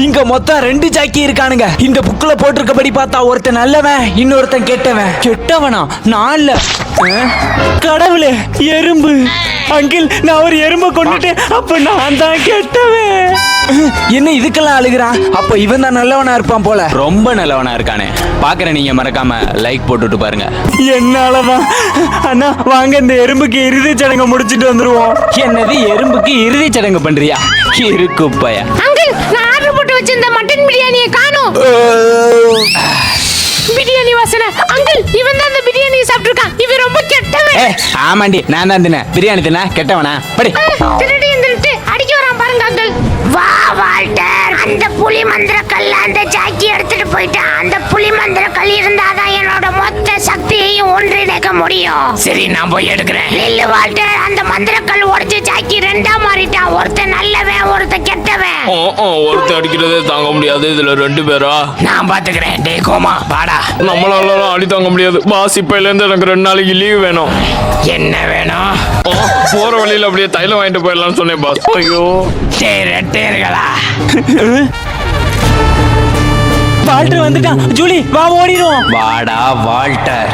இங்க மொத்தம் 2 ஜாக்கி இருக்கானுங்க. இந்த புக்ல போட்டிருக்கபடி பார்த்தா ஒருத்தன் நல்லவன், இன்னொருத்தன் கெட்டவன். கெட்டவனா? நான் இல்ல. கடவுளே, எறும்பு. அங்கிள், நான் ஒரு எறும்பை கொண்டுட்டேன். அப்ப நான் தான் கெட்டவன். என்ன இதுக்கெல்லாம் அழுகுறான்? அப்ப இவன் தான் நல்லவனா இருப்பான் போல. ரொம்ப நல்லவனா இருக்கானே. பாக்குற நீங்க மறக்காம லைக் போட்டுட்டு பாருங்க. என்னாலதான். அண்ணா வாங்க, இந்த எறும்புக்கு இறுதி சடங்கு முடிச்சிட்டு வந்துருவோம். என்னது, எறும்புக்கு இறுதி சடங்கு பண்றியா? இருக்குப்பைய. அங்கிள், நான் ஆர்டர் போட்டு வச்சிருந்த மட்டன் பிரியாணியை காணோம். பிரியாணி வாசனை. அங்கிள், இவன் தான் அந்த பிரியாணியை சாப்பிட்டுருக்கான். இவன் ரொம்ப கெட்டவன். ஆமாண்டி, நான் தான் தின்ன பிரியாணி தின்ன கெட்டவனா? படி. திருடி இருந்துட்டு அடிக்க வரான் பாருங்க அங்கிள். வா வால்டர், அந்த புலி மந்திர கல்ல அந்த ஜாக்கி எடுத்துட்டு போயிட்டான். அந்த புலி மந்திர கல் இருந்தாதான் என்னோட மொத்த சக்தியையும் ஒன்றிணைக்க முடியும். சரி, நான் போய் எடுக்கிறேன். இல்ல வால்டர், அந்த மந்திர கல் உடைச்சு ஜாக்கி 2ஆ மாறிட்டான். ஒருத்தன் நல்லவன், ஒருத்தன் கெட்டவன். ஒருத்தர் அடிக்கிறதே தாங்க முடியாது, இதுல 2 பேரா? நான் பாத்துக்கிறேன். டே கோமா, பாடா. நம்மளால அடி தாங்க முடியாது பாஸ். இப்பையில இருந்து எனக்கு 2 நாளைக்கு லீவ் வேணும். என்ன வேணும்? போற வழியில அப்படியே தைலம் வாங்கிட்டு போயிடலாம்னு சொன்னேன் பாஸ். ஐயோ, ரெட்டேர்களா? வால்டர் வந்துட்டான். ஜூலி, வா ஓடிடுவோம். வாடா வால்டர்.